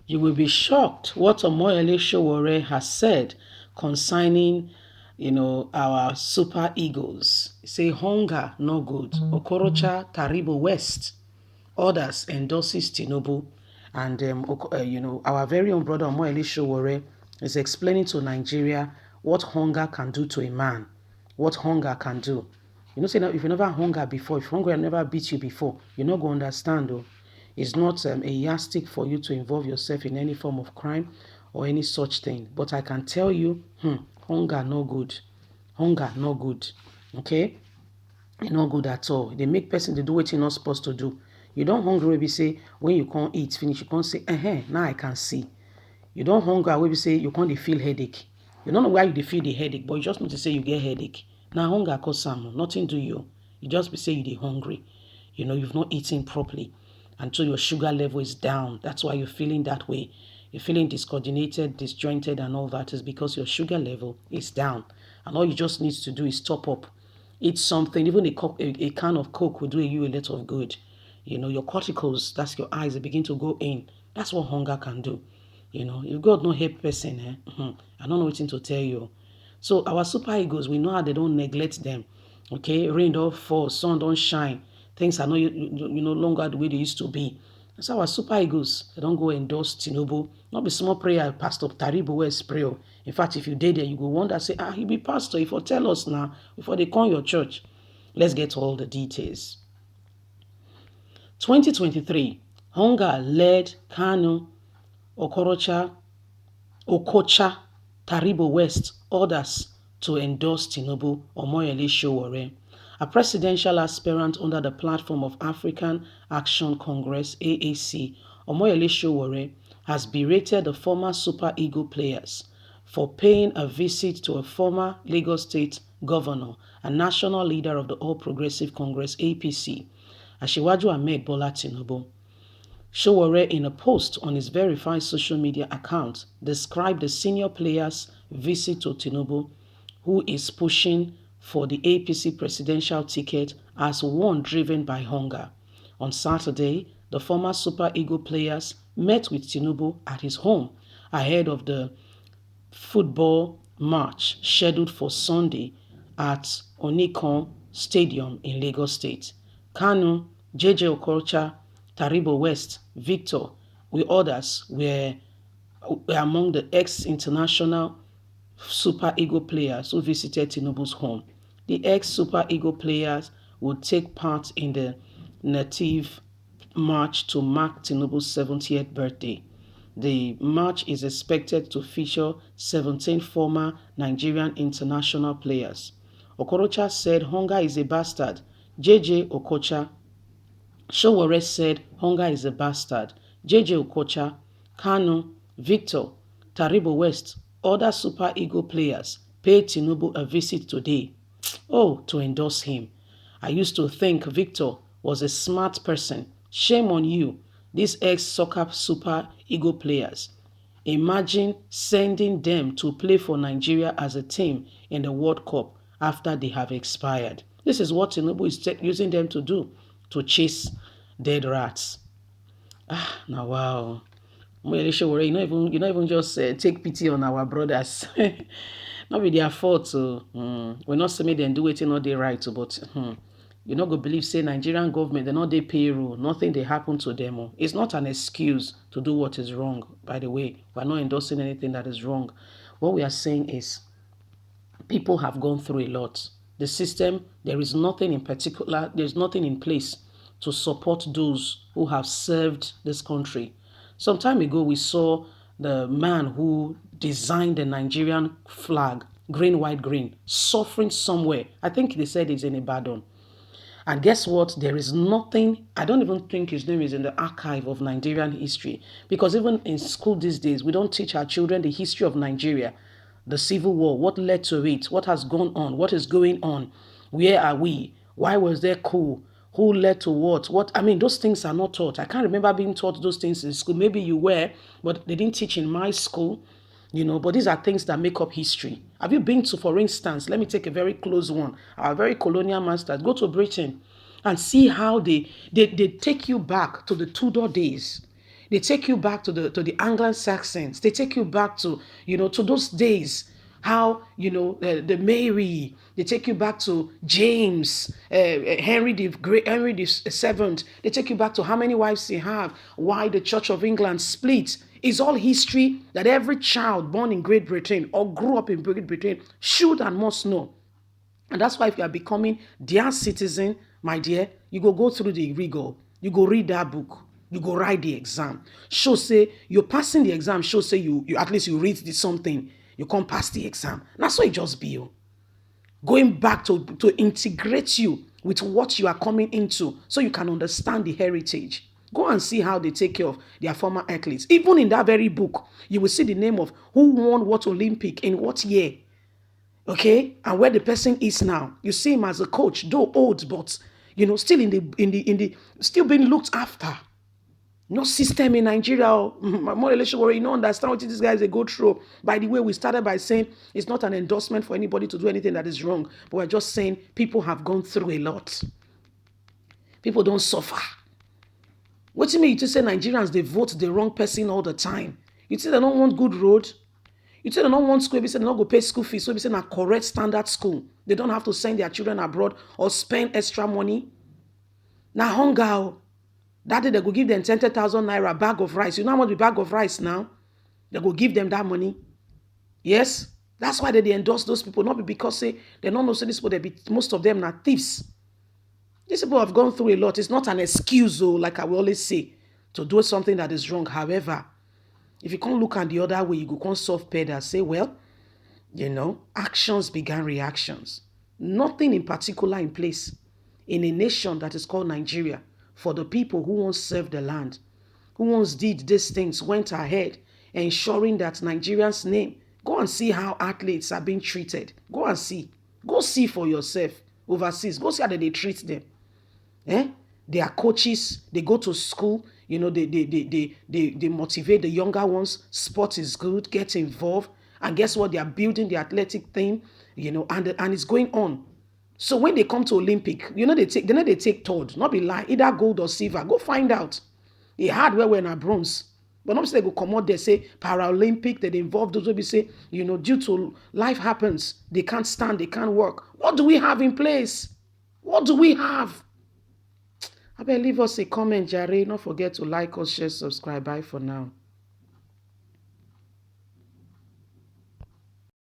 You will be shocked what Omoyele Sowore has said concerning, our super egos. Say hunger, no good. Okorocha, Taribo West. Others endorses Tinubu. And, our very own brother Omoyele Sowore is explaining to Nigeria what hunger can do to a man. What hunger can do. Say now, if you never hunger before, if hunger never beat you before, you're not going to understand, though. It's not a yardstick for you to involve yourself in any form of crime or any such thing. But I can tell you, hunger no good. Hunger no good. Okay? It's not good at all. They make person to do what you're not supposed to do. You don't hunger we say when you can't eat finish, you can't say, now I can see. You don't hunger we say you can't feel headache. You don't know why you feel the headache, but you just need to say you get headache. Now hunger cause some, nothing do you. You just be say you're hungry. You've not eaten properly until your sugar level is down. That's why you're feeling that way. You're feeling discoordinated, disjointed, and all that is because your sugar level is down. And all you just need to do is top up. Eat something, even a can of Coke will do you a lot of good. Your corticals, that's your eyes, they begin to go in. That's what hunger can do. If God no help person, I don't know what to tell you. So our super egos, we know how they don't neglect them. Okay, rain don't fall, sun don't shine. Things are no longer the way they used to be. That's our super egos. They don't go endorse Tinubu. Not be small prayer, Pastor Tarbo West prayer. In fact, if you did there, you go wonder, say, he be pastor. If you tell us now, before they call your church. Let's get all the details. 2023, hunger led Kano, Okocha, Tarbo West, others to endorse Tinubu Omoyele Sowore. A presidential aspirant under the platform of African Action Congress, AAC, Omoyele Sowore has berated the former Super Eagle players for paying a visit to a former Lagos State governor and national leader of the All Progressive Congress, APC, Asiwaju Ahmed Bola Tinubu. Sowore, in a post on his verified social media account, described the senior player's visit to Tinubu, who is pushing for the APC presidential ticket, as one driven by hunger. On Saturday, the former Super Eagle players met with Tinubu at his home ahead of the football match scheduled for Sunday at Onikan Stadium in Lagos State. Kano, JJ Okocha, Taribo West, Victor, with others were among the ex-international Super Eagle players who visited Tinubu's home. The ex-Super Eagle players would take part in the native march to mark Tinubu's 70th birthday. The march is expected to feature 17 former Nigerian international players. Okorocha said hunger is a bastard. JJ Okocha. Sowore said hunger is a bastard. JJ Okocha, Kano, Victor, Taribo West, other Super Eagle players paid Tinubu a visit today. To endorse him. I used to think Victor was a smart person. Shame on you, these ex-soccer Super Eagle players. Imagine sending them to play for Nigeria as a team in the World Cup after they have expired. This is what Tinubu is using them to do, to chase dead rats. Now wow. You not even just take pity on our brothers. Not be their fault. So we're not saying them do it not they right. But you not go believe say Nigerian government they not they payroll. Nothing they happen to them. It's not an excuse to do what is wrong. By the way, we're not endorsing anything that is wrong. What we are saying is people have gone through a lot. The system, there is nothing in particular, there's nothing in place to support those who have served this country. Some time ago, we saw the man who designed the Nigerian flag, green, white, green, suffering somewhere. I think they said it's in Ibadan. And guess what? There is nothing, I don't even think his name is in the archive of Nigerian history. Because even in school these days, we don't teach our children the history of Nigeria, the civil war, what led to it, what has gone on, what is going on, where are we, why was there coup, who led to what? I mean, those things are not taught. I can't remember being taught those things in school. Maybe you were, but they didn't teach in my school. But these are things that make up history. Have you been to, for instance, let me take a very close one, our very colonial masters, go to Britain and see how they take you back to the Tudor days. They take you back to the Anglo-Saxons. They take you back to, to those days. How, the Mary. They take you back to James, Henry the Great, Henry the Seventh. They take you back to how many wives they have, why the Church of England split. It's all history that every child born in Great Britain or grew up in Great Britain should and must know. And that's why if you are becoming their citizen, my dear, you go through the rigor. You go read that book. You go write the exam. Show say you're passing the exam. Show say you at least you read something. You can't pass the exam. That's why it just be you. Going back to integrate you with what you are coming into so you can understand the heritage. Go and see how they take care of their former athletes. Even in that very book, you will see the name of who won what Olympic in what year. Okay, and where the person is now. You see him as a coach, though old, but still in the still being looked after. No system in Nigeria. More relation where you don't understand what these guys they go through. By the way, we started by saying it's not an endorsement for anybody to do anything that is wrong, but we're just saying people have gone through a lot. People don't suffer. What do you mean you say Nigerians they vote the wrong person all the time? You think they don't want good road? You say they don't want school, they say they don't go pay school fees, so they say a correct standard school. They don't have to send their children abroad or spend extra money. Now hunger. That day they go give them 20,000 naira bag of rice. You know how much the bag of rice now? They go give them that money. Yes? That's why they endorse those people. Not because say they don't know say this people, most of them are thieves. These people have gone through a lot. It's not an excuse, like I will always say, to do something that is wrong. However, if you can't look at the other way, you go can't solve pedal. Say, well, actions began reactions. Nothing in particular in place in a nation that is called Nigeria for the people who once served the land, who once did these things, went ahead, ensuring that Nigerians' name. Go and see how athletes are being treated. Go and see. Go see for yourself overseas. Go see how they treat them. They are coaches. They go to school. They motivate the younger ones. Sport is good. Get involved. And guess what? They are building the athletic team, and it's going on. So when they come to Olympic, they take third, not be lie, either gold or silver. Go find out. It hard where we're in bronze. But not say they go come out, they say Paralympic, they involve those will be say, due to life happens, they can't stand, they can't work. What do we have in place? What do we have? I better leave us a comment, Jare. Don't forget to like us, share, subscribe. Bye for now.